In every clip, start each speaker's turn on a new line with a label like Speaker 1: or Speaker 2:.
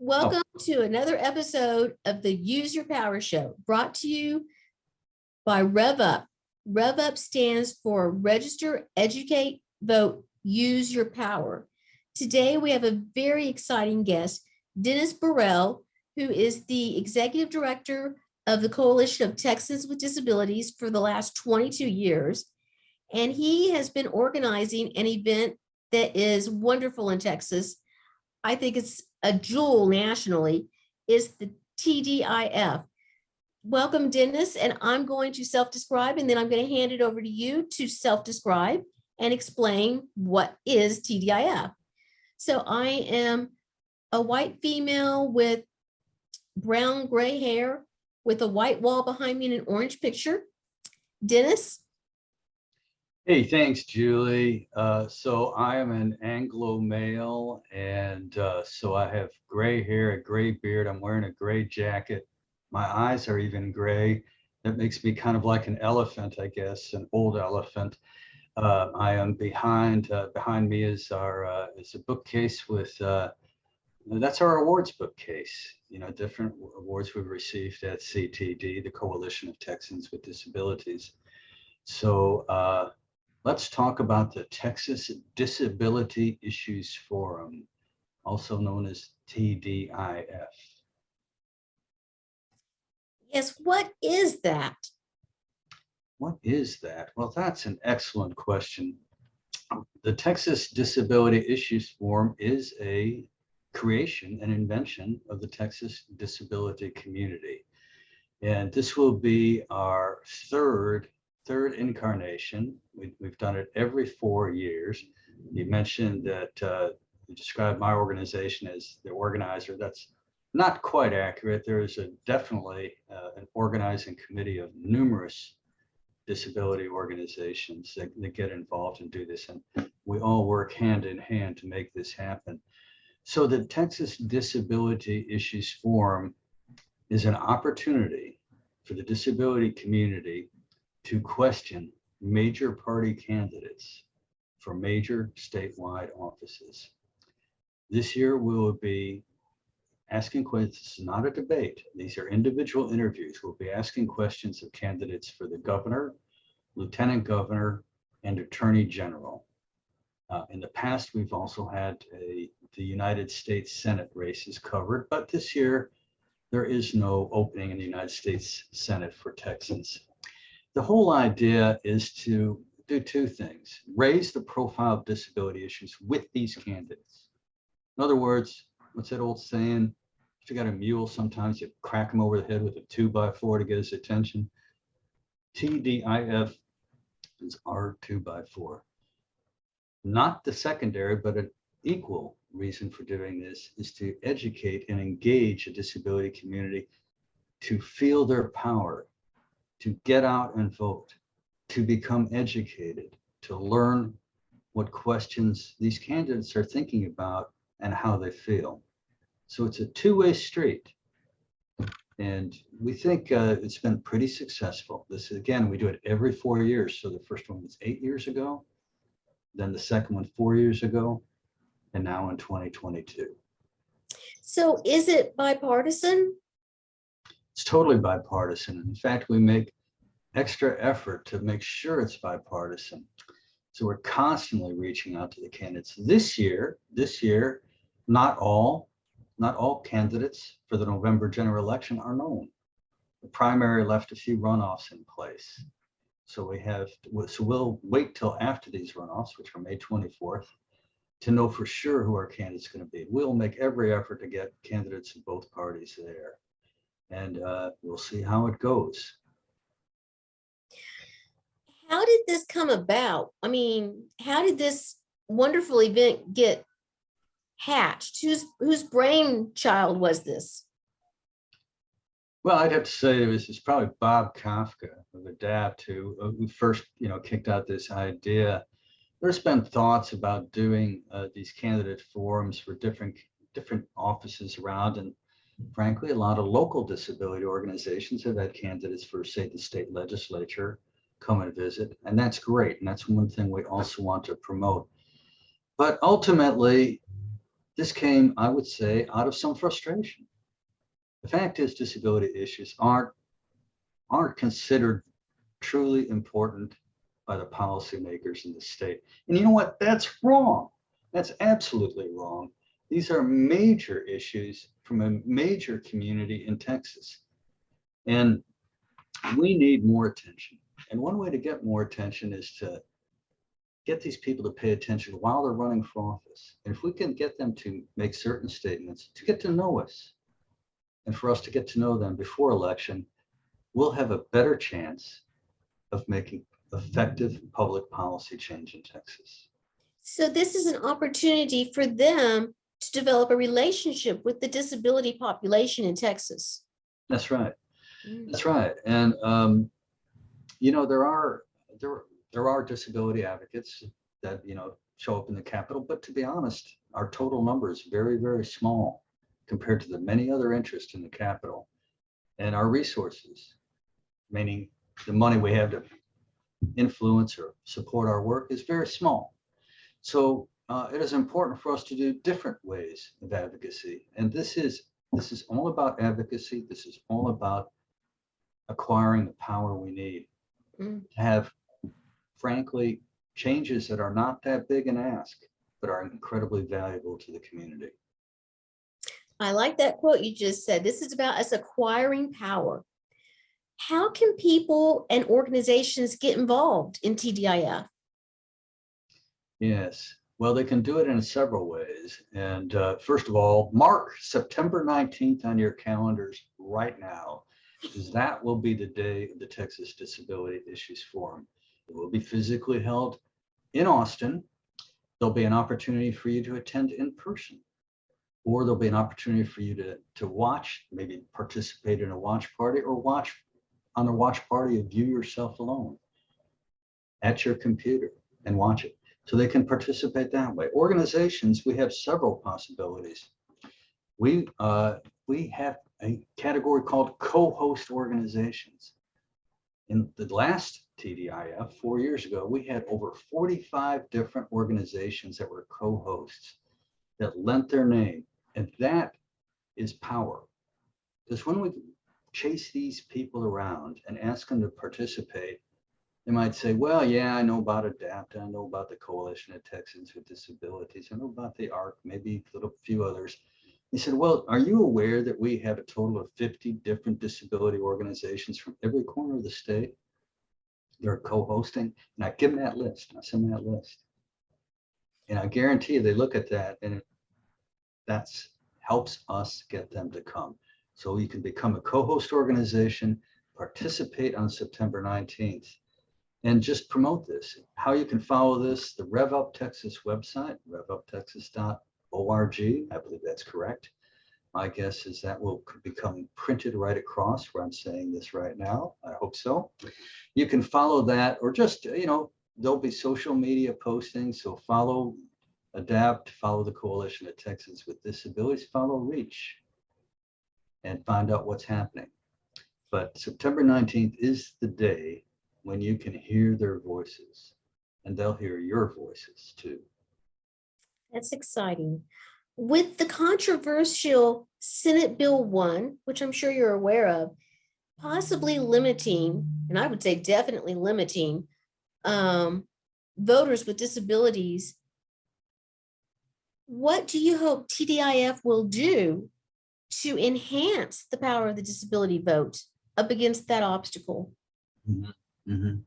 Speaker 1: Oh,
Speaker 2: Welcome to another episode of the Use Your Power Show, brought to you by Rev Up. Rev Up stands for Register, Educate, Vote, Use Your Power. Today, we have a very exciting guest, Dennis Borel, who is the Executive Director of the Coalition of Texans with Disabilities for the last 22 years. And he has been organizing an event that is wonderful in Texas. I think it's a jewel nationally, is the TDIF. Welcome, Dennis, and I'm going to self-describe, and then I'm going to hand it over to you to self-describe and explain what is TDIF. So I am a white female with brown gray hair with a white wall behind me and an orange picture. Dennis?
Speaker 1: hey, thanks, Julie. So I am an Anglo male, and so I have gray hair, a gray beard. I'm wearing a gray jacket. My eyes are even gray. That makes me kind of like an elephant, I guess, an old elephant. I am behind me is is a bookcase with that's our awards bookcase. You know, different awards we've received at CTD, the Coalition of Texans with Disabilities. So let's talk about the Texas Disability Issues Forum, also known as TDIF.
Speaker 2: Yes, what is that?
Speaker 1: What is that? Well, that's an excellent question. The Texas Disability Issues Forum is a creation, an invention of the Texas disability community. And this will be our third incarnation. We've done it every 4 years. You mentioned that you described my organization as the organizer. That's not quite accurate. There is definitely an organizing committee of numerous disability organizations that get involved and do this. And we all work hand in hand to make this happen. So the Texas Disability Issues Forum is an opportunity for the disability community to question major party candidates for major statewide offices. This year we will be asking questions. This is not a debate. These are individual interviews. We'll be asking questions of candidates for the governor, lieutenant governor, and attorney general. In the past, we've also had the United States Senate races covered, but this year there is no opening in the United States Senate for Texans. The whole idea is to do two things: raise the profile of disability issues with these candidates. In other words, what's that old saying? If you got a mule, sometimes you crack him over the head with a 2x4 to get his attention. TDIF is our 2x4. Not the secondary, but an equal reason for doing this is to educate and engage a disability community to feel their power, to get out and vote, to become educated, to learn what questions these candidates are thinking about and how they feel. So it's a two-way street. And we think it's been pretty successful. This is, again, we do it every 4 years. So the first one was 8 years ago, then the second one 4 years ago, and now in 2022.
Speaker 2: So is it bipartisan?
Speaker 1: It's totally bipartisan. In fact, we make extra effort to make sure it's bipartisan. So we're constantly reaching out to the candidates. This year, not all candidates for the November general election are known. The primary left a few runoffs in place. So we'll wait till after these runoffs, which are May 24th, to know for sure who our candidate's going to be. We'll make every effort to get candidates in both parties there. And we'll see how it goes.
Speaker 2: How did this come about? I mean, how did this wonderful event get hatched? Whose brainchild was this?
Speaker 1: Well, I'd have to say it's probably Bob Kafka of ADAPT who first, kicked out this idea. There's been thoughts about doing these candidate forums for different offices around, and frankly, a lot of local disability organizations have had candidates for, say, the state legislature come and visit, and that's great. And that's one thing we also want to promote. But ultimately, this came, I would say, out of some frustration. The fact is, disability issues aren't considered truly important by the policymakers in the state. And you know what? That's wrong. That's absolutely wrong. These are major issues from a major community in Texas. And we need more attention. And one way to get more attention is to get these people to pay attention while they're running for office. And if we can get them to make certain statements, to get to know us, and for us to get to know them before election, we'll have a better chance of making effective public policy change in Texas.
Speaker 2: So this is an opportunity for them to develop a relationship with the disability population in Texas.
Speaker 1: That's right.
Speaker 2: Mm.
Speaker 1: That's right. And you know, there are disability advocates that, you know, show up in the Capitol, but to be honest, our total number is very, very small compared to the many other interests in the Capitol. And our resources, meaning the money we have to influence or support our work, is very small. So it is important for us to do different ways of advocacy. And this is all about advocacy. This is all about acquiring the power we need to have, frankly, changes that are not that big an ask, but are incredibly valuable to the community.
Speaker 2: I like that quote you just said. This is about us acquiring power. How can people and organizations get involved in TDIF?
Speaker 1: Yes, well, they can do it in several ways. And first of all, mark September 19th on your calendars right now, because that will be the day of the Texas Disability Issues Forum. It will be physically held in Austin. There'll be an opportunity for you to attend in person, or there'll be an opportunity for you to watch, maybe participate in a watch party, or watch on a watch party of you yourself alone at your computer and watch it. So they can participate that way. Organizations, we have several possibilities. We have a category called co-host organizations. In the last TDIF 4 years ago, we had over 45 different organizations that were co-hosts that lent their name, and that is power. Because when we chase these people around and ask them to participate, they might say, well, yeah, I know about ADAPT, I know about the Coalition of Texans with Disabilities, I know about the ARC, maybe a few others. They said, well, are you aware that we have a total of 50 different disability organizations from every corner of the state? They're co-hosting, and I give them that list. I send them that list. And I guarantee you they look at that, and that helps us get them to come. So you can become a co-host organization, participate on September 19th, and just promote this. How you can follow this, the Rev Up Texas website, revuptexas.org. I believe that's correct. My guess is that will become printed right across where I'm saying this right now. I hope so. You can follow that, or just, you know, there'll be social media postings. So follow ADAPT, follow the Coalition of Texans with Disabilities, follow REACH, and find out what's happening. But September 19th is the day when you can hear their voices, and they'll hear your voices too.
Speaker 2: That's exciting. With the controversial Senate Bill 1, which I'm sure you're aware of, possibly limiting, and I would say definitely limiting, voters with disabilities, what do you hope TDIF will do to enhance the power of the disability vote up against that obstacle?
Speaker 1: Mm-hmm. Mm-hmm.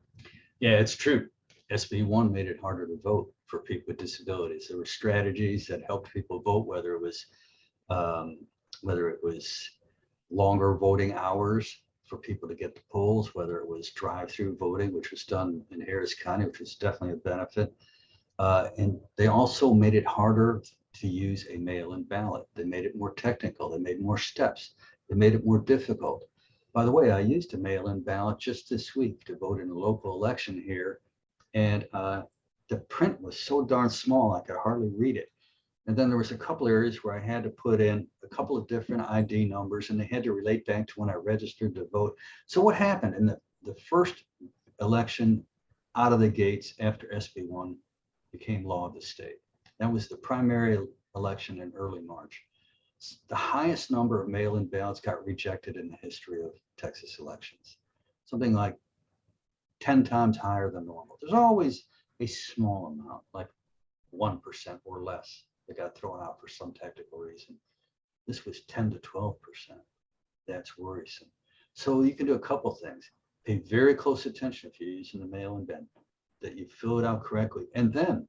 Speaker 1: Yeah, it's true. SB 1 made it harder to vote for people with disabilities. There were strategies that helped people vote, whether it was longer voting hours for people to get to polls, whether it was drive-through voting, which was done in Harris County, which was definitely a benefit. And they also made it harder to use a mail-in ballot. They made it more technical. They made more steps. They made it more difficult. By the way, I used a mail-in ballot just this week to vote in a local election here. And the print was so darn small, I could hardly read it. And then there was a couple areas where I had to put in a couple of different ID numbers, and they had to relate back to when I registered to vote. So what happened in the first election out of the gates after SB 1 became law of the state? That was the primary election in early March. The highest number of mail-in ballots got rejected in the history of Texas elections, something like 10 times higher than normal. There's always a small amount, like 1% or less, that got thrown out for some technical reason. This was 10 to 12%. That's worrisome. So you can do a couple things. Pay very close attention if you're using the mail-in ballot, that you fill it out correctly. And then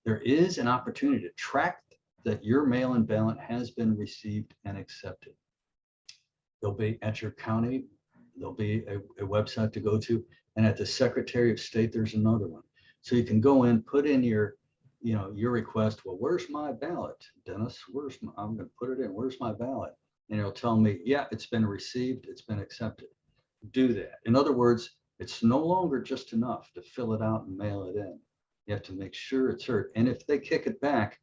Speaker 1: there is an opportunity to track that your mail-in ballot has been received and accepted. There'll be at your county, there'll be a website to go to, and at the Secretary of State, there's another one. So you can go in, put in your request. Well, where's my ballot, Dennis? I'm going to put it in. Where's my ballot? And it'll tell me, yeah, it's been received, it's been accepted. Do that. In other words, it's no longer just enough to fill it out and mail it in. You have to make sure it's heard. And if they kick it back,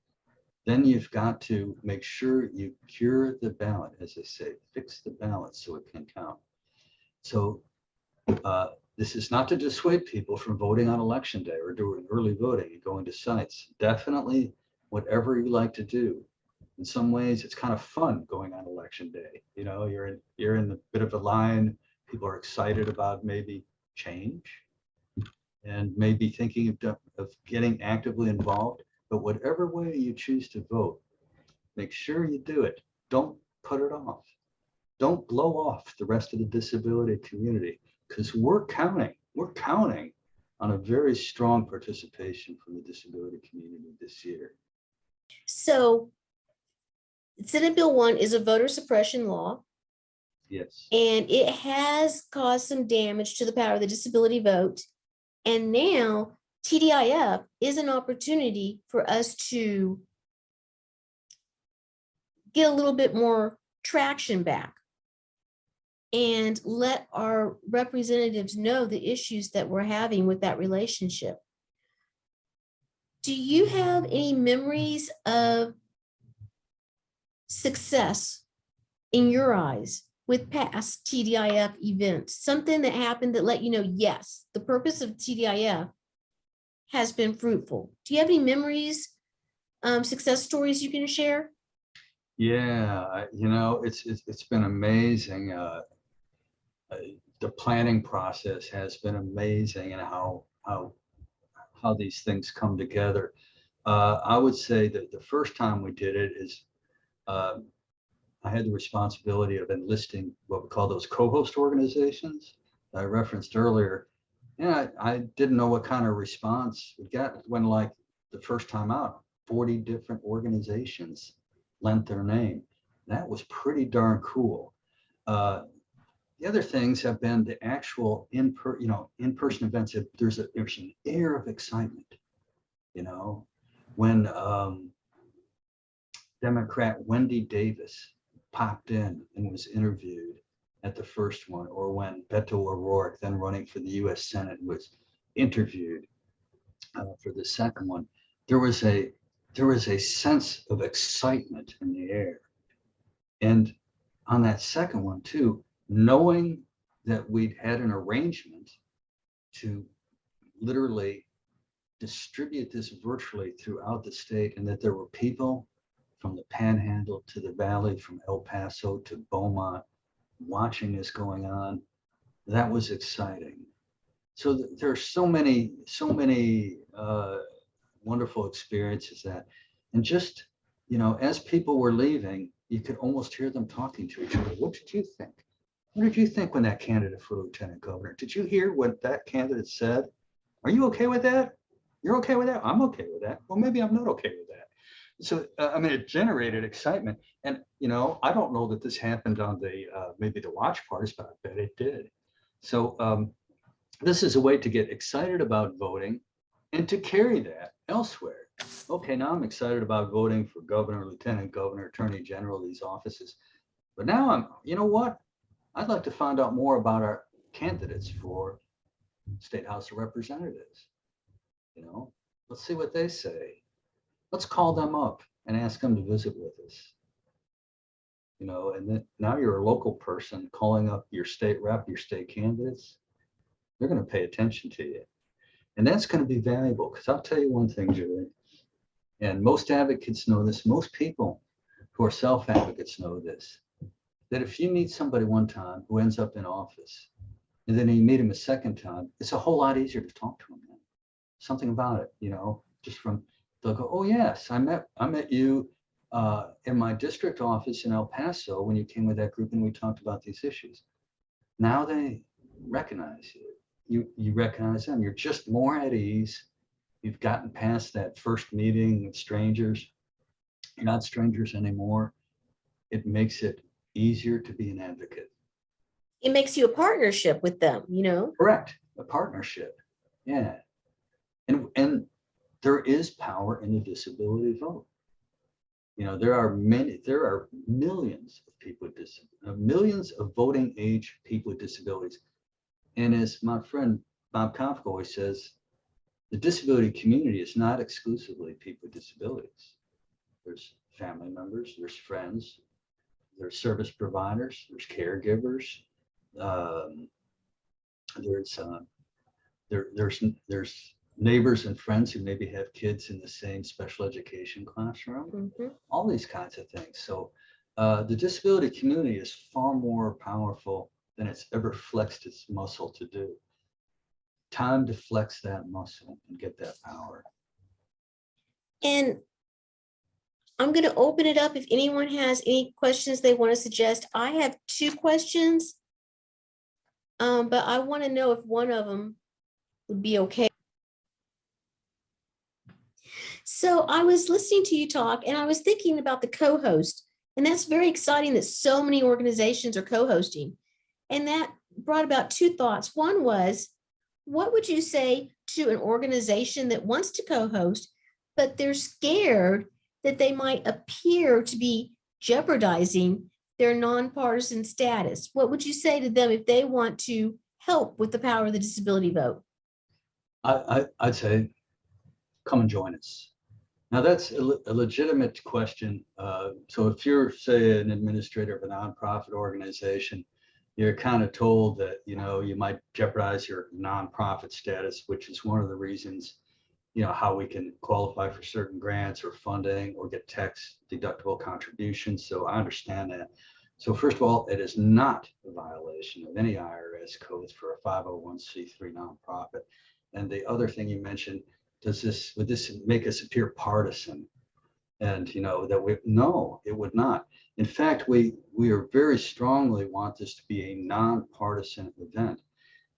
Speaker 1: then you've got to make sure you cure the ballot, as they say, fix the ballot so it can count. So this is not to dissuade people from voting on election day or doing early voting and going to sites. Definitely whatever you like to do. In some ways, it's kind of fun going on election day. You know, you're in a bit of a line. People are excited about maybe change and maybe thinking of getting actively involved. But whatever way you choose to vote, make sure you do it. Don't put it off. Don't blow off the rest of the disability community, because we're counting on a very strong participation from the disability community this year.
Speaker 2: So Senate Bill 1 is a voter suppression law.
Speaker 1: Yes.
Speaker 2: And it has caused some damage to the power of the disability vote. And now TDIF is an opportunity for us to get a little bit more traction back and let our representatives know the issues that we're having with that relationship. Do you have any memories of success in your eyes with past TDIF events, something that happened that let you know, yes, the purpose of TDIF has been fruitful? Do you have any memories, success stories you can share?
Speaker 1: Yeah, it's been amazing. The planning process has been amazing, and how these things come together. I would say that the first time we did it is I had the responsibility of enlisting what we call those co-host organizations that I referenced earlier. Yeah, I didn't know what kind of response we got when, like, the first time out, 40 different organizations lent their name. That was pretty darn cool. The other things have been the actual in-person events. There's an air of excitement, when Democrat Wendy Davis popped in and was interviewed at the first one, or when Beto O'Rourke, then running for the U.S. Senate, was interviewed for the second one. There was a sense of excitement in the air. And on that second one too, knowing that we'd had an arrangement to literally distribute this virtually throughout the state, and that there were people from the Panhandle to the Valley, from El Paso to Beaumont, watching this going on, that was exciting. So there are so many wonderful experiences that, and just, as people were leaving, you could almost hear them talking to each other. What did you think? What did you think when that candidate for lieutenant governor? Did you hear what that candidate said? Are you okay with that? You're okay with that? I'm okay with that. Well, maybe I'm not okay with that. So, it generated excitement. And, I don't know that this happened on the, maybe the watch parties, but I bet it did. So this is a way to get excited about voting and to carry that elsewhere. Okay, now I'm excited about voting for governor, lieutenant governor, attorney general, these offices. But now you know what? I'd like to find out more about our candidates for State House of Representatives. Let's see what they say. Let's call them up and ask them to visit with us. And then now you're a local person calling up your state rep, your state candidates. They're going to pay attention to you. And that's going to be valuable, because I'll tell you one thing, Julie. And most advocates know this. Most people who are self-advocates know this, that if you meet somebody one time who ends up in office, and then you meet him a second time, it's a whole lot easier to talk to him then. Something about it, just from, they'll go, oh yes, I met you in my district office in El Paso when you came with that group and we talked about these issues. Now they recognize you. You recognize them. You're just more at ease. You've gotten past that first meeting with strangers. You're not strangers anymore. It makes it easier to be an advocate.
Speaker 2: It makes you a partnership with them,
Speaker 1: Correct. A partnership. Yeah. And there is power in the disability vote. There are millions of people with millions of voting age people with disabilities. And as my friend Bob Kafka always says, the disability community is not exclusively people with disabilities. There's family members, there's friends, there's service providers, there's caregivers, there's neighbors and friends who maybe have kids in the same special education classroom, all these kinds of things. So the disability community is far more powerful than it's ever flexed its muscle to do. Time to flex that muscle and get that power.
Speaker 2: And I'm going to open it up if anyone has any questions they want to suggest. I have 2 questions, but I want to know if one of them would be okay. So I was listening to you talk and I was thinking about the co-host, and that's very exciting that so many organizations are co-hosting. And that brought about 2 thoughts. One was, what would you say to an organization that wants to co-host, but they're scared that they might appear to be jeopardizing their nonpartisan status? What would you say to them if they want to help with the power of the disability vote?
Speaker 1: I'd say, come and join us. Now that's a legitimate question. So if you're, say, an administrator of a nonprofit organization, you're kind of told that, you might jeopardize your nonprofit status, which is one of the reasons, how we can qualify for certain grants or funding or get tax deductible contributions. So I understand that. So first of all, it is not a violation of any IRS codes for a 501c3 nonprofit. And the other thing you mentioned, would this make us appear partisan? And no, it would not. In fact, we are very strongly want this to be a nonpartisan event.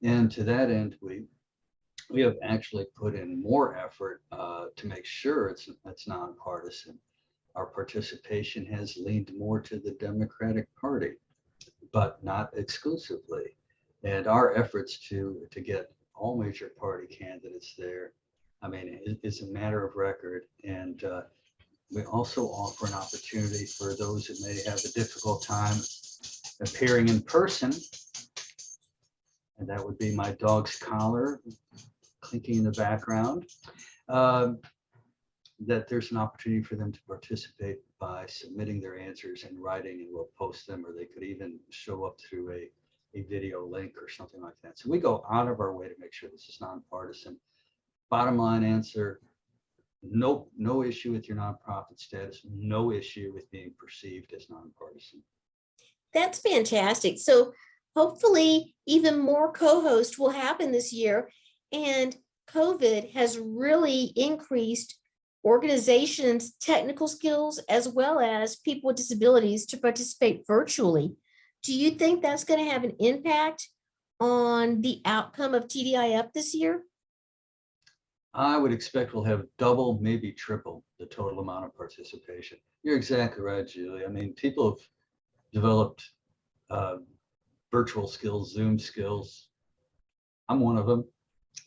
Speaker 1: And to that end, we have actually put in more effort to make sure it's nonpartisan. Our participation has leaned more to the Democratic Party, but not exclusively. And our efforts to get all major party candidates there, it's a matter of record. And we also offer an opportunity for those that may have a difficult time appearing in person. And that would be my dog's collar clinking in the background. That there's an opportunity for them to participate by submitting their answers in writing, and we'll post them, or they could even show up through a video link or something like that. So we go out of our way to make sure this is nonpartisan. Bottom line answer, no issue with your nonprofit status, no issue with being perceived as nonpartisan.
Speaker 2: That's fantastic. So hopefully even more co-hosts will happen this year. And COVID has really increased organizations' technical skills as well as people with disabilities to participate virtually. Do you think that's going to have an impact on the outcome of TDIF this year?
Speaker 1: I would expect we'll have double, maybe triple the total amount of participation. You're exactly right, Julie. People have developed virtual skills, Zoom skills. I'm one of them,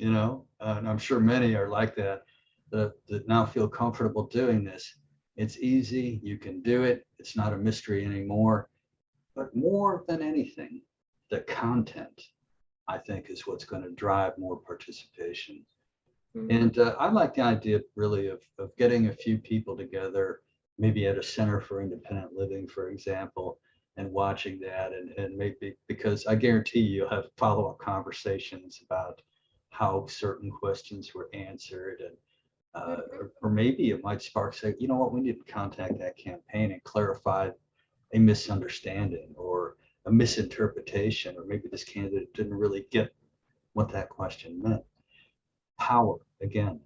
Speaker 1: and I'm sure many are like that now feel comfortable doing this. It's easy, you can do it. It's not a mystery anymore. But more than anything, the content, I think, is what's going to drive more participation. And I like the idea really of getting a few people together, maybe at a center for independent living, for example, and watching that. And maybe, because I guarantee you'll have follow-up conversations about how certain questions were answered. And Or maybe it might spark, say, you know what, we need to contact that campaign and clarify a misunderstanding or a misinterpretation, or maybe this candidate didn't really get what that question meant. Power, again,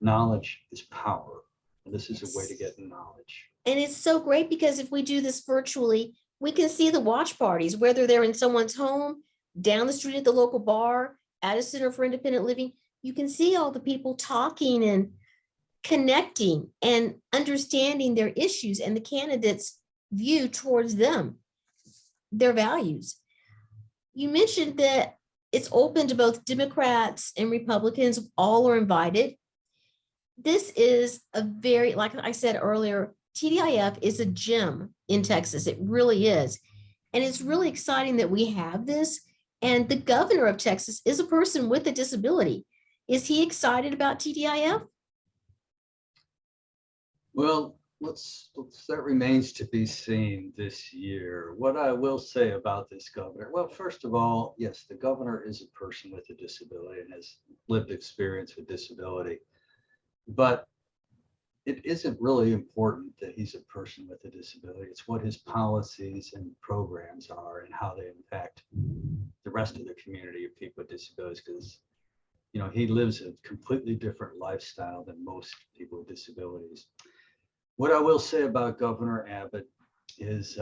Speaker 1: knowledge is power. And this is a way to get knowledge.
Speaker 2: And it's so great because if we do this virtually, we can see the watch parties, whether they're in someone's home, down the street at the local bar, at a Center for Independent Living. You can see all the people talking and connecting and understanding their issues and the candidates' view towards them, their values. You mentioned that it's open to both Democrats and Republicans, all are invited. This is a very, like I said earlier, TDIF is a gem in Texas. It really is. And it's really exciting that we have this. And the governor of Texas is a person with a disability. Is he excited about TDIF?
Speaker 1: Well, that remains to be seen this year. What I will say about this governor, well, first of all, yes, the governor is a person with a disability and has lived experience with disability. But it isn't really important that he's a person with a disability. It's what his policies and programs are and how they impact the rest of the community of people with disabilities, because you know, he lives a completely different lifestyle than most people with disabilities. What I will say about Governor Abbott is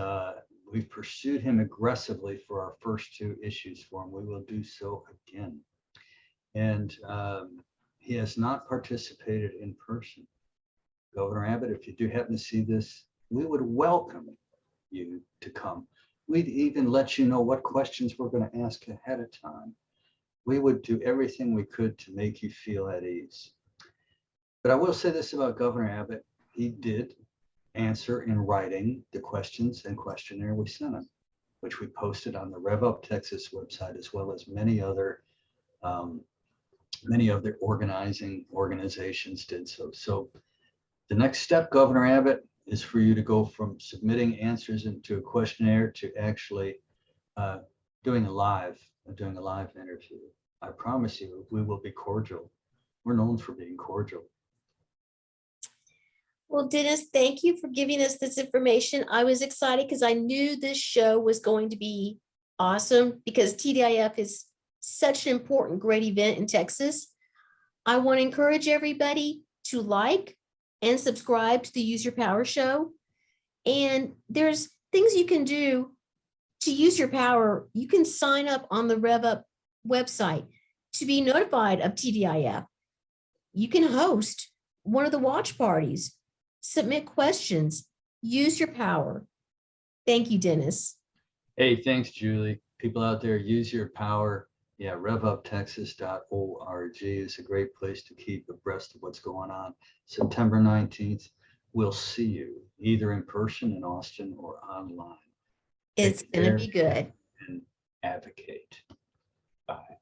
Speaker 1: we've pursued him aggressively for our first two issues for him. We will do so again. And he has not participated in person. Governor Abbott, if you do happen to see this, we would welcome you to come. We'd even let you know what questions we're going to ask ahead of time. We would do everything we could to make you feel at ease. But I will say this about Governor Abbott. He did answer in writing the questions and questionnaire we sent him, which we posted on the Rev Up Texas website, as well as many other organizing organizations did so. So the next step, Governor Abbott, is for you to go from submitting answers into a questionnaire to actually doing a live interview. I promise you, we will be cordial. We're known for being cordial.
Speaker 2: Well, Dennis, thank you for giving us this information. I was excited because I knew this show was going to be awesome because TDIF is such an important, great event in Texas. I want to encourage everybody to like and subscribe to the Use Your Power show. And there's things you can do to use your power. You can sign up on the Rev Up website to be notified of TDIF. You can host one of the watch parties, submit questions, use your power. Thank you, Dennis.
Speaker 1: Hey, thanks, Julie. People out there, use your power. Yeah, revuptexas.org is a great place to keep abreast of what's going on. September 19th, we'll see you either in person in Austin or online.
Speaker 2: It's going to be good.
Speaker 1: And advocate. Bye.